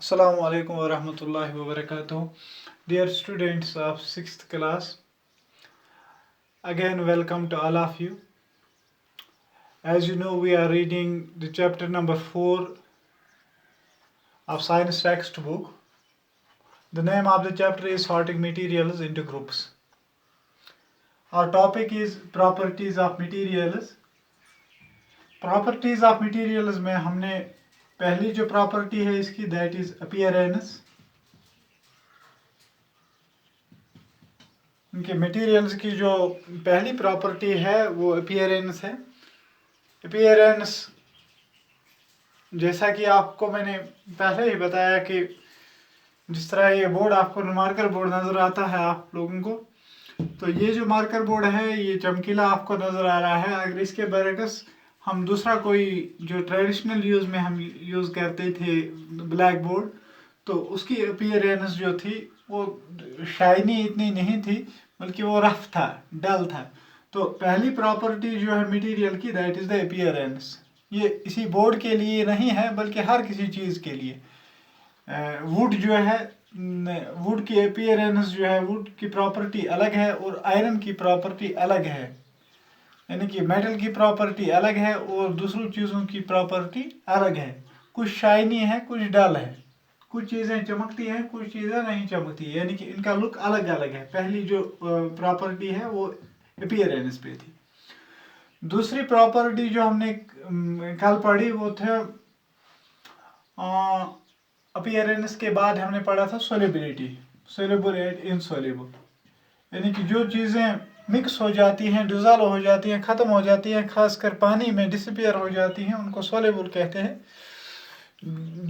Assalamu alaikum wa rahmatullahi wa barakatuh. Dear students of 6th class, again welcome to all of you. As you know, we are reading the chapter number 4 of science textbook. The name of the chapter is Sorting Materials into Groups. Our topic is Properties of Materials. Properties of Materials में हमने पहली जो property है इसकी that is appearance. इनके materials की जो पहली प्रॉपर्टी है वो अपीयरेंस है. अपीयरेंस जैसा कि आपको मैंने पहले ही बताया कि जिस तरह ये बोर्ड आपको मार्कर बोर्ड नज़र आता है आप लोगों को, तो ये जो मार्कर बोर्ड है ये चमकीला आपको नज़र आ रहा है. अगर इसके बरक्स हम दूसरा कोई जो ट्रेडिशनल यूज़ में हम यूज़ करते थे ब्लैक बोर्ड, तो उसकी अपीयरेंस जो थी वो शाइनी इतनी नहीं थी, बल्कि वो रफ था, डल था. तो पहली प्रॉपर्टी जो है मटेरियल की दैट इज़ द अपीयरेंस. ये इसी बोर्ड के लिए नहीं है बल्कि हर किसी चीज़ के लिए. वुड जो है, वुड की अपीयरेंस जो है, वुड की प्रॉपर्टी अलग है और आयरन की प्रॉपर्टी अलग है. यानी कि मेटल की प्रॉपर्टी अलग है और दूसरी चीज़ों की प्रॉपर्टी अलग है. कुछ शाइनी है, कुछ डल है, कुछ चीज़ें चमकती हैं, कुछ चीज़ें नहीं चमकती, यानी कि इनका लुक अलग अलग है. पहली जो प्रॉपर्टी है वो अपीयरेंस पे थी. दूसरी प्रॉपर्टी जो हमने कल पढ़ी वो थे अपीयरेंस के बाद हमने पढ़ा था सोलिबिलिटी, सोल्युबल एंड इनसोल्युबल. यानी कि जो चीज़ें मिक्स हो जाती हैं, डिज़ोल्व हो जाती हैं, ख़त्म हो जाती हैं, खासकर पानी में डिसअपियर हो जाती हैं, उनको सोल्युबल कहते हैं.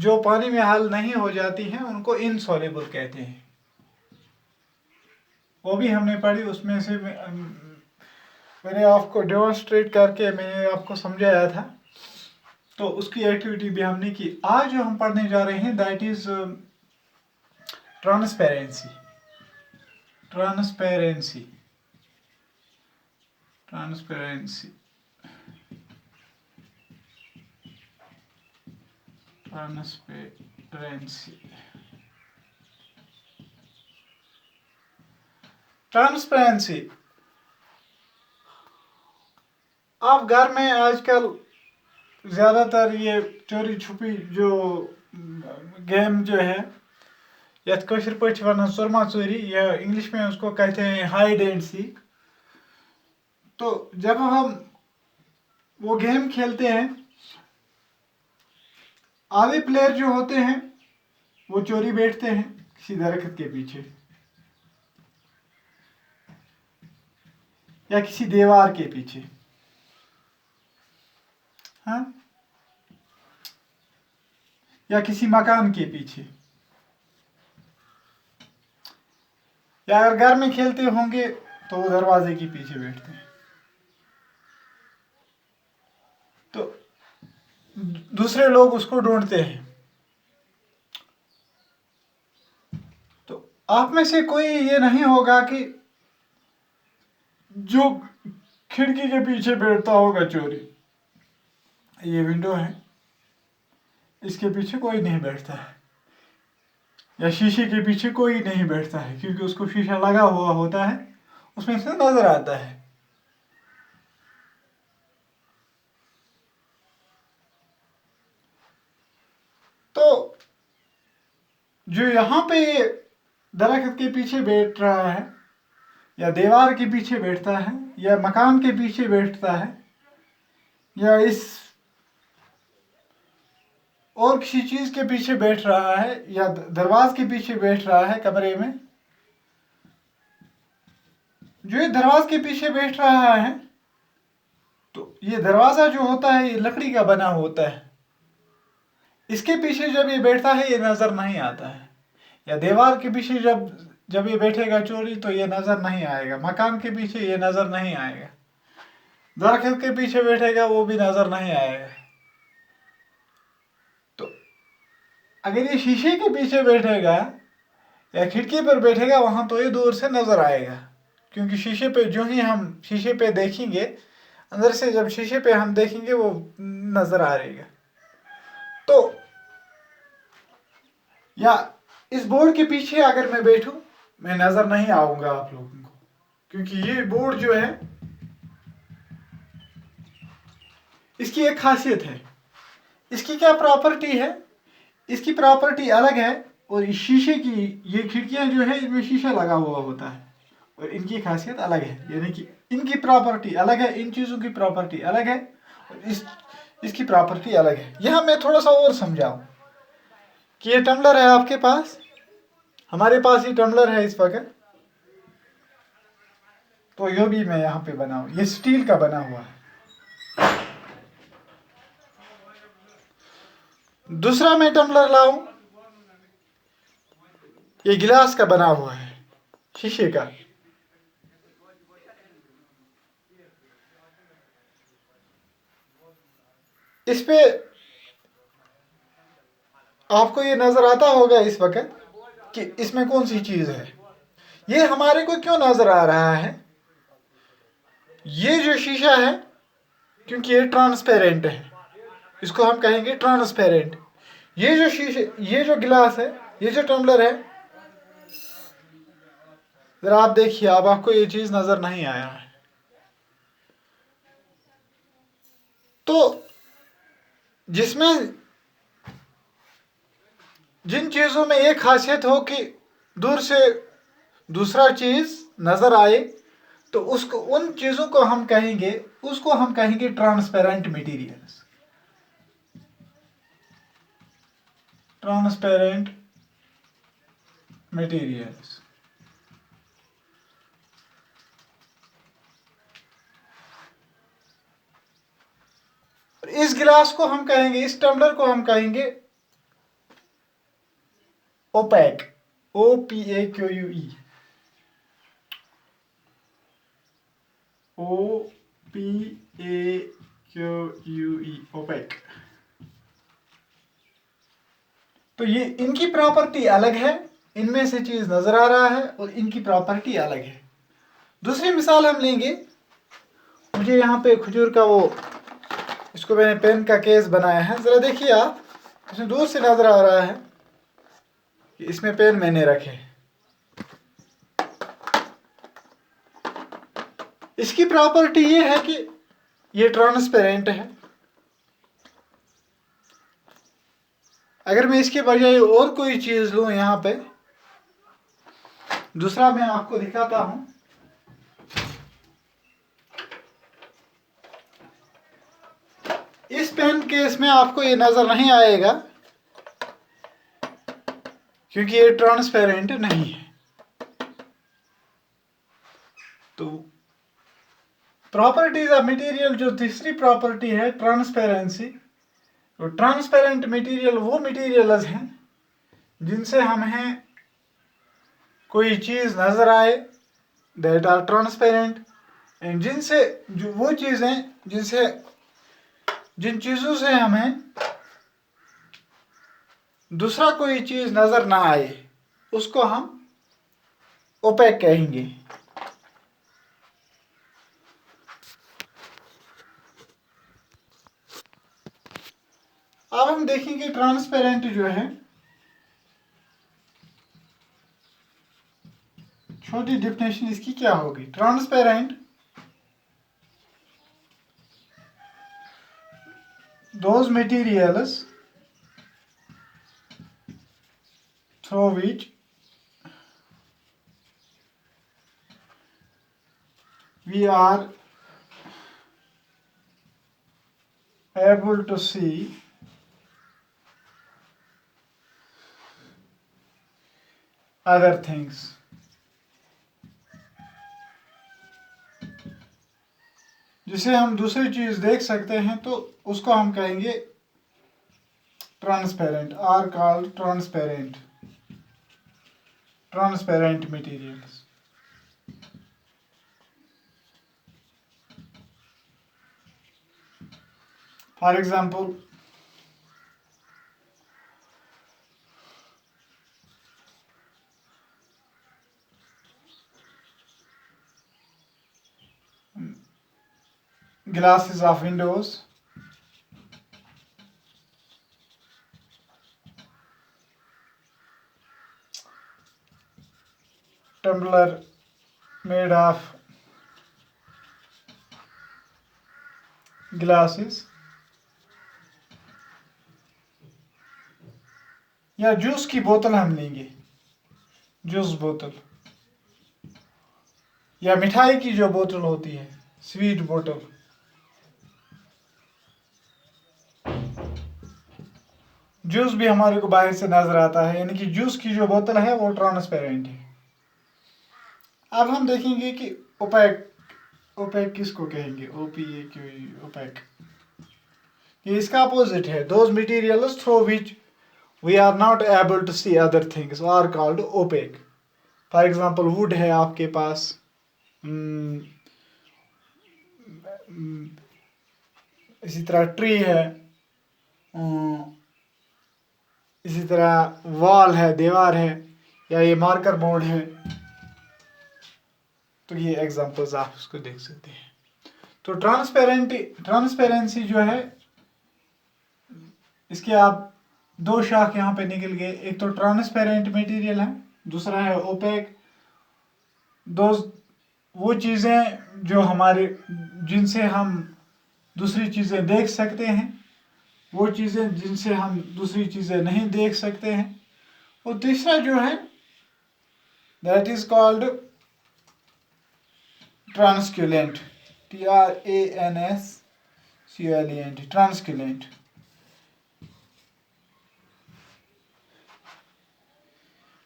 जो पानी में हल नहीं हो जाती हैं उनको इनसोल्युबल कहते हैं. वो भी हमने पढ़ी. उसमें से मैंने आपको डेमोन्स्ट्रेट करके मैंने आपको समझाया था, तो उसकी एक्टिविटी भी हमने की. आज जो हम पढ़ने जा रहे हैं that is transparency. Transparency transparency transparency transparency. आप घर में आजकल ज़्यादातर ये चोरी छुपी जो गेम जो है, यथ कशर पे वन सुरमा चोरी, या इंग्लिश में उसको कहते हैं हाइड एंड सीक. तो जब हम वो गेम खेलते हैं, आधे प्लेयर जो होते हैं वो चोरी बैठते हैं किसी दरख्त के पीछे या किसी दीवार के पीछे, हाँ, या किसी मकान के पीछे, या अगर घर में खेलते होंगे तो वो दरवाजे के पीछे बैठते हैं. तो दूसरे लोग उसको ढूंढते हैं. तो आप में से कोई ये नहीं होगा कि जो खिड़की के पीछे बैठता होगा चोरी. ये विंडो है, इसके पीछे कोई नहीं बैठता है, या शीशे के पीछे कोई नहीं बैठता है, क्योंकि उसको शीशा लगा हुआ होता है, उसमें से नजर आता है. तो जो यहाँ पे दरख्त के पीछे बैठ रहा है, या दीवार के पीछे बैठता है, या मकान के पीछे बैठता है, या इस और किसी चीज के पीछे बैठ रहा है, या दरवाजे के पीछे बैठ रहा है कमरे में, जो ये दरवाजे के पीछे बैठ रहा है, तो ये दरवाजा जो होता है ये लकड़ी का बना होता है. इसके पीछे जब ये बैठता है ये नजर नहीं आता है. या दीवार के पीछे जब ये बैठेगा चोरी तो ये नजर नहीं आएगा. मकान के पीछे ये नजर नहीं आएगा. दरख्त के पीछे बैठेगा वो भी नजर नहीं आएगा. तो अगर ये शीशे के पीछे बैठेगा या खिड़की पर बैठेगा वहां तो ये दूर से नजर आएगा, क्योंकि शीशे पे जो ही हम शीशे पे देखेंगे, अंदर से जब शीशे पे हम देखेंगे वो नजर आ रहेगा. तो या इस बोर्ड के पीछे अगर मैं बैठूं, मैं नजर नहीं आऊंगा आप लोगों को, क्योंकि ये बोर्ड जो है इसकी एक खासियत है। इसकी क्या प्रॉपर्टी है? इसकी प्रॉपर्टी अलग है, और इस शीशे की ये खिड़कियां जो है इनमें शीशा लगा हुआ होता है, और इनकी खासियत अलग है, यानी कि इनकी प्रॉपर्टी अलग है, इन चीज़ों की प्रॉपर्टी अलग है, और इसकी प्रॉपर्टी अलग है। यहाँ मैं थोड़ा सा और समझाऊं कि ये टम्बलर है आपके पास, हमारे पास ये टम्बलर है इस वक्त, तो ये भी मैं यहाँ पे बनाऊं, ये स्टील का बना हुआ है। दूसरा मैं टम्बलर लाऊं, ये गिलास का बना हुआ है, शीशे का। इस पे आपको ये नजर आता होगा इस वक्त कि इसमें कौन सी चीज है। ये हमारे को क्यों नजर आ रहा है? ये जो शीशा है, क्योंकि ये ट्रांसपेरेंट है, इसको हम कहेंगे ट्रांसपेरेंट। ये जो शीशे, ये जो गिलास है, ये जो टम्बलर है, जरा आप देखिए, अब आपको ये चीज नजर नहीं आया है। तो जिसमें जिन चीजों में एक खासियत हो कि दूर से दूसरा चीज नजर आए, तो उसको, उन चीजों को हम कहेंगे, उसको हम कहेंगे ट्रांसपेरेंट मटेरियल्स। Transparent materials. इस गिलास को हम कहेंगे, इस टम्बलर को हम कहेंगे ओपैक, OPAQUE, OPAQUE, ओपैक। तो ये इनकी प्रॉपर्टी अलग है, इनमें से चीज नजर आ रहा है, और इनकी प्रॉपर्टी अलग है। दूसरी मिसाल हम लेंगे, मुझे यहाँ पे खजूर का वो, इसको मैंने पेन का केस बनाया है, जरा देखिए आप, इसमें दूर से नजर आ रहा है कि इसमें पेन मैंने रखे। इसकी प्रॉपर्टी ये है कि ये ट्रांसपेरेंट है। अगर मैं इसके बजाय और कोई चीज लूं, यहाँ पे दूसरा मैं आपको दिखाता हूं। इस पेन केस में आपको ये नजर नहीं आएगा, क्योंकि ये ट्रांसपेरेंट नहीं है। तो प्रॉपर्टीज ऑफ मटेरियल, जो तीसरी प्रॉपर्टी है ट्रांसपेरेंसी, तो ट्रांसपेरेंट मटेरियल वो मटेरियल्स हैं जिनसे हमें कोई चीज नजर आए, दैट आर ट्रांसपेरेंट, एंड जिनसे, जो वो चीजें जिनसे, जिन चीजों से हमें दूसरा कोई चीज नजर ना आए, उसको हम ओपेक कहेंगे। अब हम देखेंगे ट्रांसपेरेंट जो है, छोटी डिफिनेशन इसकी क्या होगी। Transparent, those materials through which we are able to see other things। जिसे हम दूसरी चीज देख सकते हैं, तो उसको हम कहेंगे transparent, are called transparent, transparent materials. For example, glasses of windows, tumbler made of glasses, या जूस की बोतल हम लेंगे, जूस बोतल, या मिठाई की जो बोतल होती है, स्वीट बोतल। जूस भी हमारे को बाहर से नजर आता है, यानी कि जूस की जो बोतल है वो ट्रांसपेरेंट है। अब हम देखेंगे कि ओपेक, ओपेक किसको कहेंगे, OPAQ, ओपेक। ये इसका अपोजिट है। Those materials through which we are not able to see other things are called opaque. For example wood है आपके पास, इसी तरह ट्री है, इसी तरह वॉल है, दीवार है, या ये मार्कर बोर्ड है। तो ये एग्जांपल्स आप उसको देख सकते हैं। तो ट्रांसपेरेंसी जो है, इसके आप दो शाख यहाँ पे निकल गए। एक तो ट्रांसपेरेंट मटेरियल है, दूसरा है ओपेक। वो चीज़ें जो हमारे, जिनसे हम दूसरी चीज़ें देख सकते हैं, वो चीज़ें जिनसे हम दूसरी चीज़ें नहीं देख सकते हैं। और तीसरा जो है, दैट इज कॉल्ड ट्रांसक्यूलेंट, TRANSCULENT, ट्रांसक्यूलेंट।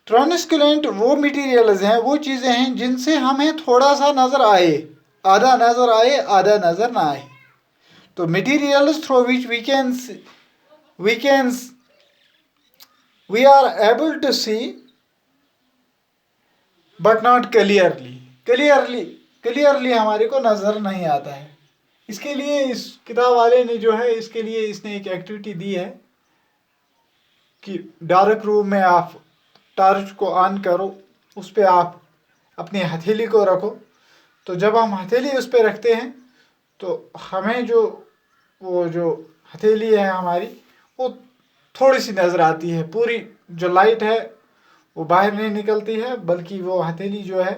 ट्रांसक्यूलेंट वो मटेरियल्स हैं, वो चीज़ें हैं जिनसे हमें थोड़ा सा नज़र आए, आधा नज़र आए, आधा नज़र ना आए। तो materials through which we are able to see but not clearly हमारे को नज़र नहीं आता है। इसके लिए इस किताब वाले ने जो है, इसके लिए इसने एक एक्टिविटी दी है कि डार्क रूम में आप टॉर्च को ऑन करो, उस पर आप अपनी हथेली को रखो। तो जब हम हथेली उस पर रखते हैं तो हमें वो जो हथेली है हमारी, वो थोड़ी सी नज़र आती है। पूरी जो लाइट है वो बाहर नहीं निकलती है, बल्कि वो हथेली जो है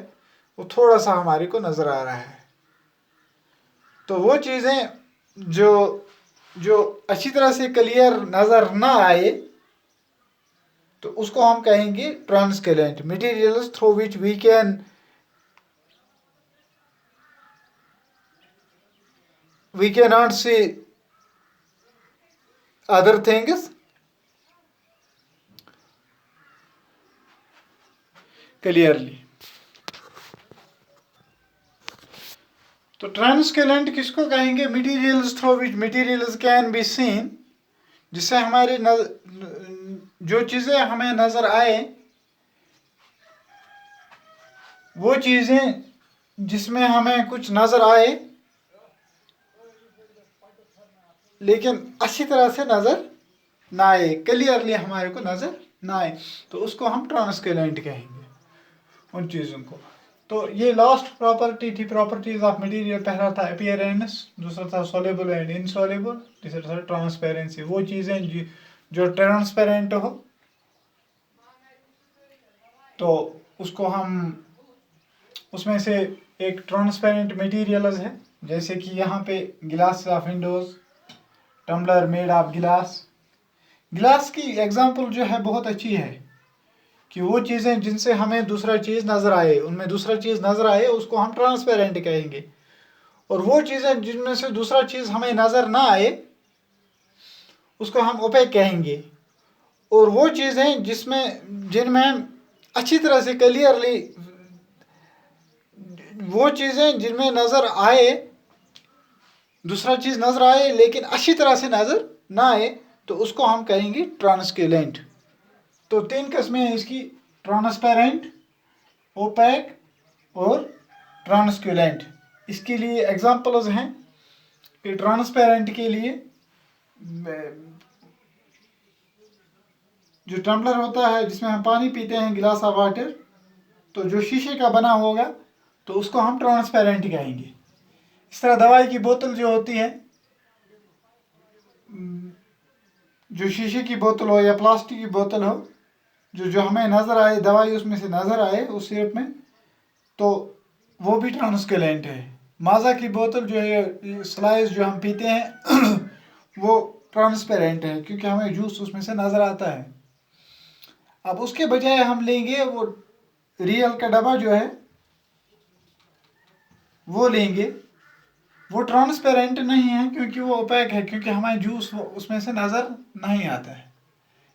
वो थोड़ा सा हमारे को नज़र आ रहा है। तो वो चीज़ें जो अच्छी तरह से क्लियर नज़र ना आए, तो उसको हम कहेंगे translucent materials through which we can not see other things clearly. तो ट्रांसक्यूलेंट किसको कहेंगे? Materials through which materials can be seen, जिससे हमारे जो चीज़ें हमें नज़र आए, वो चीज़ें जिसमें हमें कुछ नज़र आए लेकिन अच्छी तरह से नज़र ना आए, क्लियरली हमारे को नज़र ना आए, तो उसको हम ट्रांसक्यूलेंट कहेंगे उन चीज़ों को। तो ये लास्ट प्रॉपर्टी थी, प्रॉपर्टीज ऑफ मटेरियल। पहला था अपीयरेंस, दूसरा था सोलेबल एंड इनसोलेबल, तीसरा था ट्रांसपेरेंसी। वो चीज़ें जो ट्रांसपेरेंट हो तो उसको हम, उसमें से एक ट्रांसपेरेंट मटेरियल्स है, जैसे कि यहाँ पे glass of windows, tumbler made of glass. गिलास की एग्जांपल जो है बहुत अच्छी है कि वो चीज़ें जिनसे हमें दूसरा चीज़ नज़र आए, उनमें दूसरा चीज़ नज़र आए, उसको हम ट्रांसपेरेंट कहेंगे। और वो चीज़ें जिनमें से दूसरा चीज़ हमें नज़र ना आए, उसको हम ओपेक कहेंगे। और वो चीज़ें जिनमें अच्छी तरह से क्लियरली, वो चीज़ें जिनमें नज़र आए, दूसरा चीज़ नज़र आए लेकिन अच्छी तरह से नज़र ना आए, तो उसको हम कहेंगे ट्रांसक्यूलेंट। तो 3 किस्में हैं इसकी, ट्रांसपेरेंट, ओपेक और ट्रांसक्यूलेंट। इसके लिए एग्जांपल्स हैं कि ट्रांसपेरेंट के लिए जो टम्बलर होता है जिसमें हम पानी पीते हैं, गिलास ऑफ वाटर, तो जो शीशे का बना होगा तो उसको हम ट्रांसपेरेंट कहेंगे। इस तरह दवाई की बोतल जो होती है, जो शीशे की बोतल हो या प्लास्टिक की बोतल हो, जो हमें नज़र आए, दवाई उसमें से नज़र आए उस सिरप में, तो वो भी ट्रांसपेरेंट है। माजा की बोतल जो है, स्लाइस जो हम पीते हैं वो ट्रांसपेरेंट है क्योंकि हमें जूस उसमें से नज़र आता है। अब उसके बजाय हम लेंगे वो रियल का डब्बा जो है वो लेंगे, वो ट्रांसपेरेंट नहीं है क्योंकि वो ओपेक है, क्योंकि हमें जूस उसमें से नज़र नहीं आता है।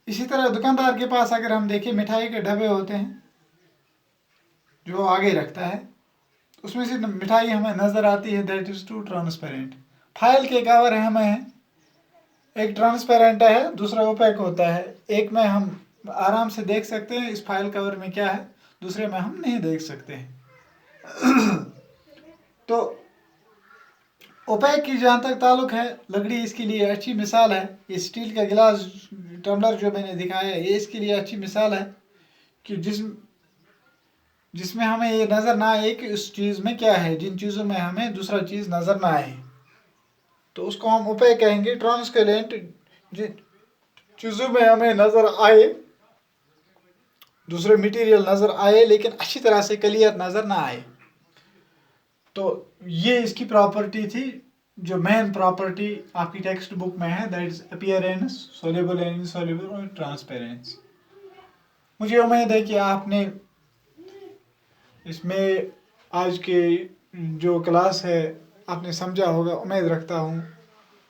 इसी तरह दुकानदार के पास अगर हम देखें मिठाई के डब्बे होते हैं जो आगे रखता है, उसमें से मिठाई हमें नज़र आती है, that is too transparent. File के कवर है हमें, एक ट्रांसपेरेंट है दूसरा ओपेक होता है। एक में हम आराम से देख सकते हैं इस फाइल कवर में क्या है, दूसरे में हम नहीं देख सकते हैं। तो ओपेक की जहाँ तक ताल्लुक है, लकड़ी इसके लिए अच्छी मिसाल है। ये स्टील का गिलास टम्बलर जो मैंने दिखाया है ये इसके लिए अच्छी मिसाल है कि जिसमें हमें ये नज़र ना आए कि उस चीज़ में क्या है, जिन चीज़ों में हमें दूसरा चीज़ नज़र ना आए तो उसको हम ओपेक कहेंगे। ट्रांसपेरेंट जिन चीज़ों में हमें नज़र आए, दूसरे मटेरियल नज़र आए लेकिन अच्छी तरह से क्लियर नज़र ना आए। तो ये इसकी प्रॉपर्टी थी, जो मेन प्रॉपर्टी आपकी टेक्स्ट बुक में है, that is appearance, soluble and insoluble और ट्रांसपेरेंस। मुझे उम्मीद है कि आपने इसमें आज के जो क्लास है आपने समझा होगा। उम्मीद रखता हूँ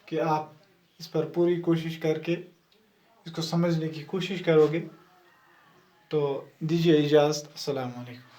कि आप इस पर पूरी कोशिश करके इसको समझने की कोशिश करोगे। तो दीजिए इजाज़त। अस्सलाम वालेकुम।